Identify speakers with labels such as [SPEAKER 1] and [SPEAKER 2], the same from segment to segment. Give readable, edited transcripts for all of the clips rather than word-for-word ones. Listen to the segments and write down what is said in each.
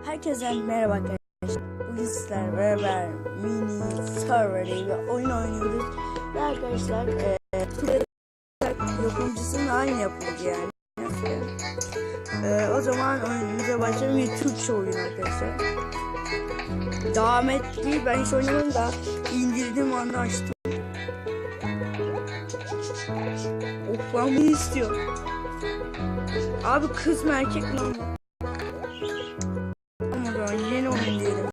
[SPEAKER 1] Herkese merhaba arkadaşlar. Bugün sizlerle beraber mini server bir oyun oynuyoruz. Ve arkadaşlar yapımcısının aynı yapımcı yani. O zaman oyunumuza başlayalım. Bir Türkçe oyun arkadaşlar. Devam etti. Ben hiç oynamadım da indirdiğim anda açtım. Of, ben bunu istiyorum. Abi kız mı erkek mi? Yeni oyun diyelim.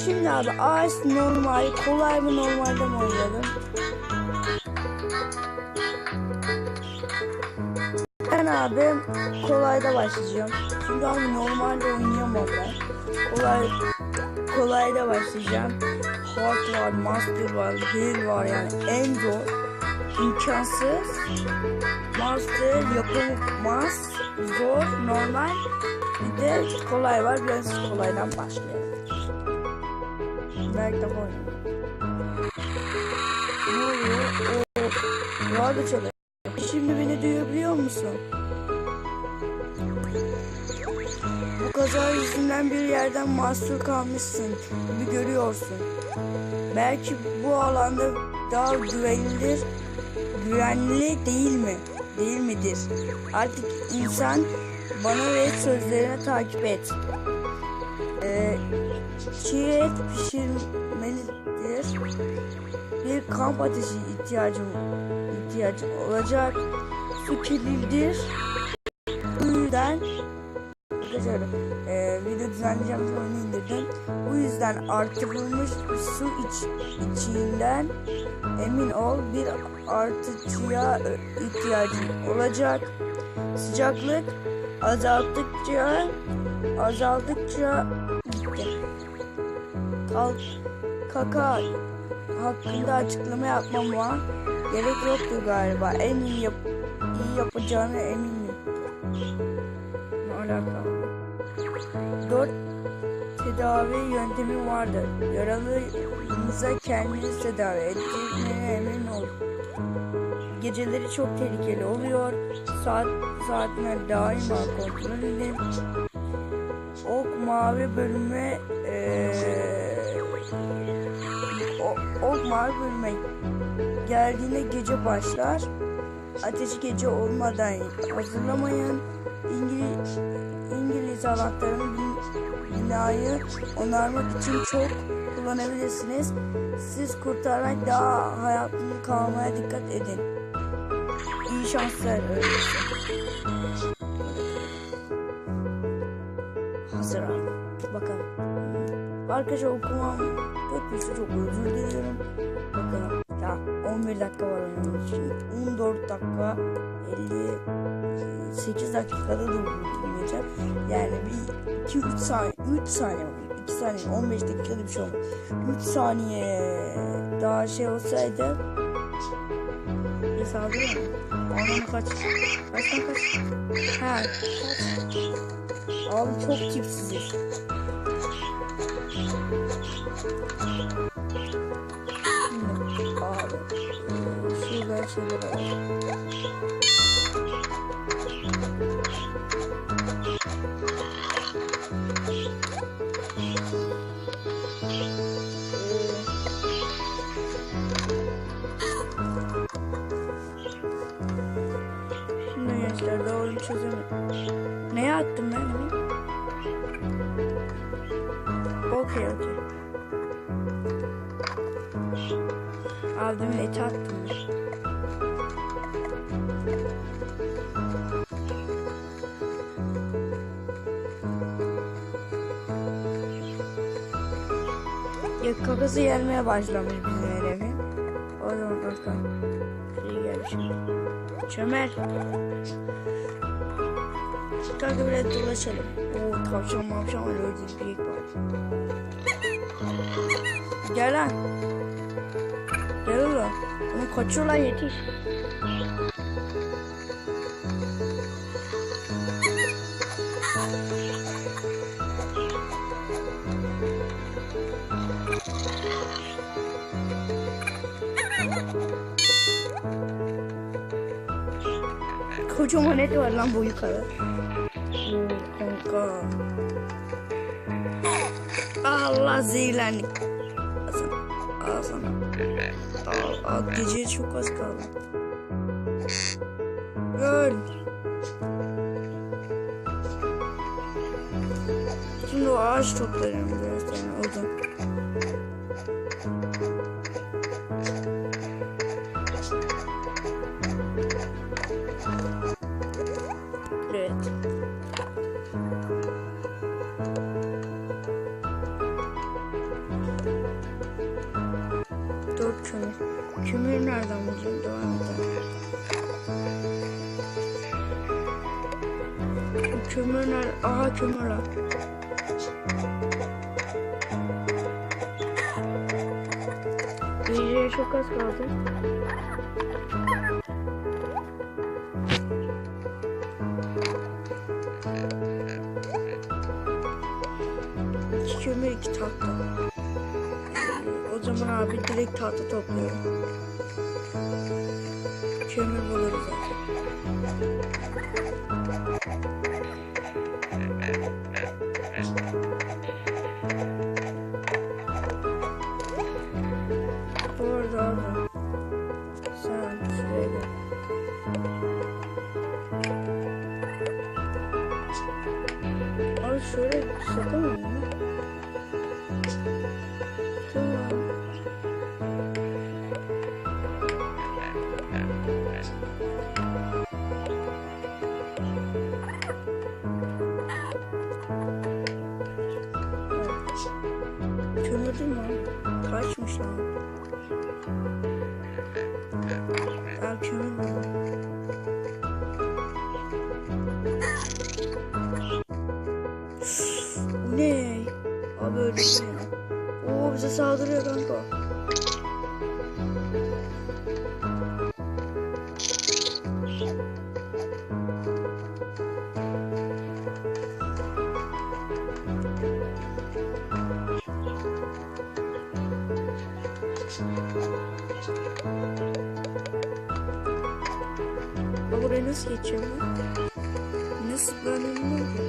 [SPEAKER 1] Şimdi abi AS normal, kolay mı normalde mi oynayalım? Ben abi kolayda başlayacağım. Çünkü abi normalde oynayamam ben. Kolayda başlayacağım. Hard var, master var, hell var, yani en zor. İmkansız. Master yapılmaz. Zor, normal. Bir de kolay var. Biraz kolaydan başlayalım. Belki de oynayalım. Ne oluyor? Radyo çalıyor. Şimdi beni duyabiliyor musun? Bu kaza yüzünden bir yerden mahsur kalmışsın gibi görüyorsun. Belki bu alanda daha güvenli değil mi? Değil midir? Artık insan bana ve sözlerine takip et. Çiğ et pişirmelidir. Bir kamp ateşi ihtiyacım olacak. Su kirlidir. Bu yüzden video düzenleyeceğim, oyunu indirdim. Bu yüzden artırılmış bir su içinden emin ol, bir artıcıya ihtiyacın olacak. Sıcaklık azaldıkça gitti. Kaka hakkında açıklama yapmama gerek yoktur galiba. En iyi yapacağına eminim. Ne alaka? 4 tedavi yöntemi vardır. Yaralınıza kendiniz tedavi ettiğine emin olun. Geceleri çok tehlikeli oluyor. Saatine daima kontrol edin. Ok mavi bölüme geldiğinde gece başlar. Ateşi gece olmadan hazırlamayın. İngiliz anahtarını binayı onarmak için çok kullanabilirsiniz. Siz kurtarmak daha hayatta kalmaya dikkat edin. İyi şanslar öyleyse. Hazır abi. Bakalım. Arkadaşlar okumam kötüyse çok özür diliyorum. Bakalım. Ya 11 dakika var oynamak için. 14 dakika 58 dakikada durdurmayacağım. Yani bir 2-3 saniye 3 saniye 2 saniye 15 dakikada bir şey olmaz. 3 saniye daha şey olsaydı hesabı mı? Anam kaç? Ha, kaç? Abi çok tipsiz. Abi şuradan şeyler alalım. Şimdi gençler daha oyunu çözemedim. Neye attım ben demin? Okey. Abi demin eti attım. Kakası gelmeye başlamış bizim herifin. O zaman bakalım. Şey gelmiş. Çömel. Kanka biraz dolaşalım. Oo, tavşan var, öyle büyük var. Gel lan. Gel oğlum. Onu kaçıyorlar, yetiş. Kocaman et var lan boyu kadar. kanka. Allah zehirlendik. Al sana. Al, geceye çok az kaldı. Öl. Şimdi o ağaç toplarım biraz yani odun. Evet. Dört kömür. Kömür nereden bulacağım? Devam edelim. Kömür nerede? Aha kömür var. Geceye çok az kaldı. İki kömür, iki tahta. O zaman abi direkt tahta topluyorum. Kömür buluruz zaten. Bu arada abi sen şuraya gel. Abi şöyle satamam mı? Tamam. Kömürdün mü? Kaçmış lan. Ben kömür mü? Bu ne? Abi öldü beni. Oo bize saldırıyor kanka. Buraya nasıl geçeceğim ben? Nasıl ben bilmiyorum ki.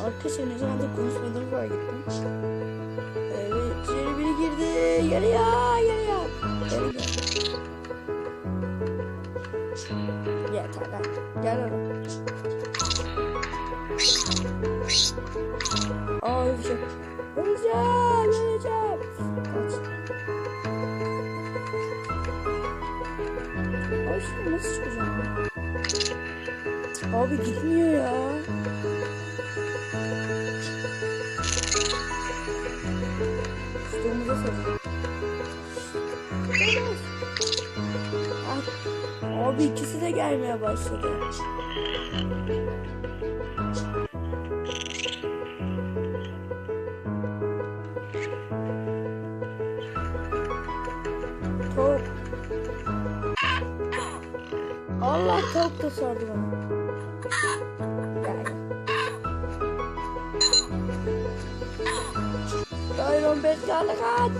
[SPEAKER 1] Arkadaşlar ne zamandır konuşmadığımı fark ettim. Evet, içeri biri girdi. Yarıya. Yeter lan. Gel oğlum. Aa öleceğim. Kaç. Abi şimdi nasıl çıkacağım ben? Abi gitmiyor ya. Domuza sarılıyor. Abi ikisi de gelmeye başladı. Tavuk. Allah tavuk da sardı bana. 15 kaldı kaç.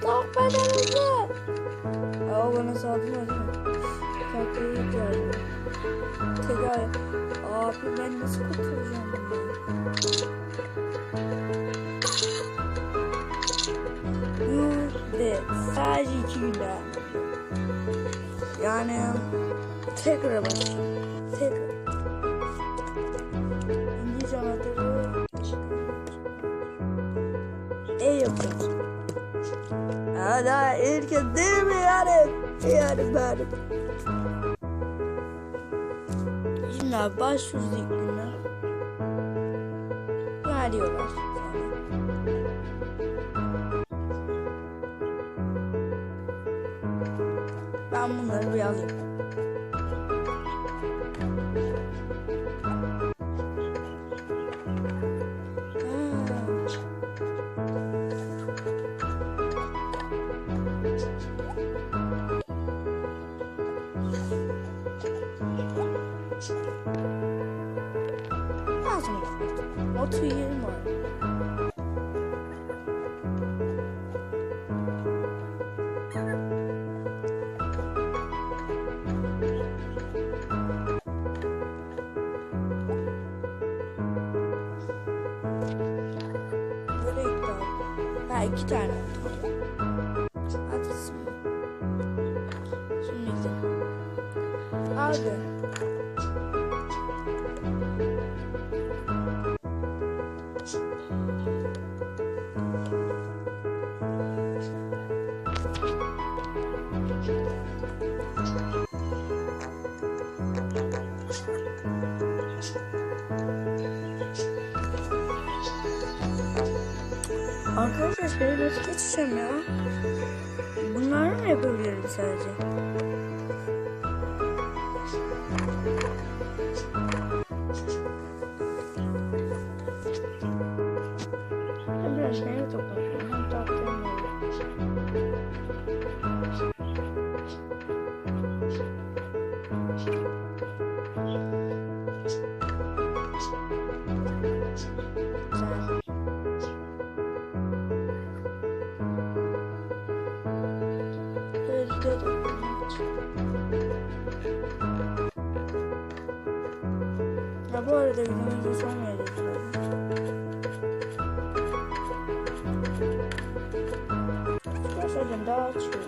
[SPEAKER 1] Kalk benden hızlı. Aa bana saldırma değil mi? Kalkmaya ihtiyacım var. Tedavi. Abi ben nasıl kurtulacağım bundan? Ve sadece 2 gün daha. Yani tekrar başlayacağım. Tekrar. İngilizce anahtarı yapacağım. Hala erken değil mi yani? Yani ben. Şimdi abi başlıyoruz ilk günden. Veriyorlar. Ben bunları bir alayım. Lazım. Otu yerim var. Ha 2 tane oldu. Hadi şimdi gidelim. Abi. Arkadaşlar şöyle nasıl geçeceğim ya? Bunları mı yapabilirim sadece? Ben biraz meyve toplayacağım. Hem tatlıyım olur. Ya bu arada videomuzu son veriyoruz. Gerçekten daha açıyorum.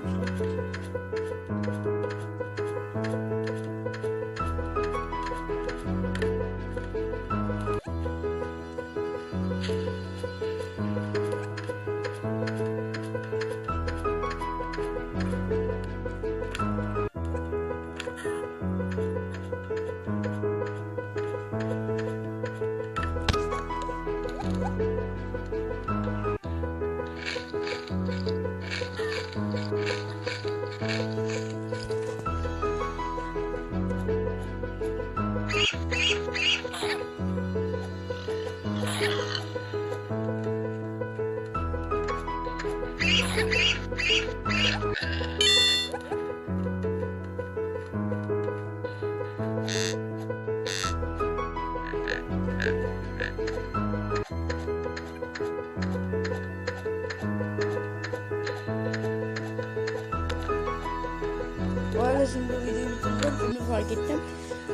[SPEAKER 1] Bu arada şimdi bu videoyu bitirdim. Bunu fark ettim.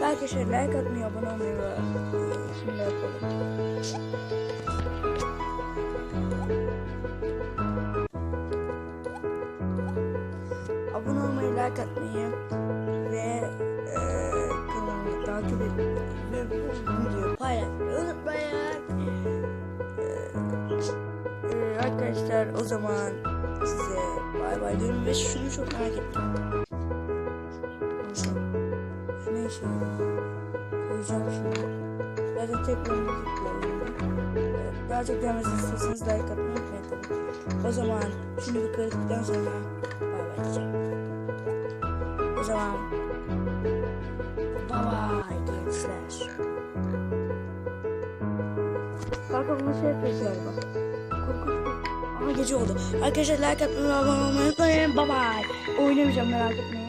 [SPEAKER 1] Belki şöyle like atmayı, abone olmayı ve şimdi yapalım. Abone olmayı, like atmayı ve kanalımı takip etmeyi ve bu videoyu paylaşmayı unutmayın. Arkadaşlar o zaman size bay bay diyorum ve şunu çok merak ettim. Şu ne işe koyacağım şimdi. Zaten tekrar müzik koyuyorum. Daha çok gelmesini istiyorsanız like atmayı unutmayın tabii. O zaman şimdi bir kırdıktan sonra bay bay diyeceğim. O zaman bay bay gençler. Kanka bunu şey yapıyoruz galiba. Ama gece oldu. Arkadaşlar like atmayı ve abone olmayı unutmayın. Bye bye. Oynamayacağım merak etmeyin.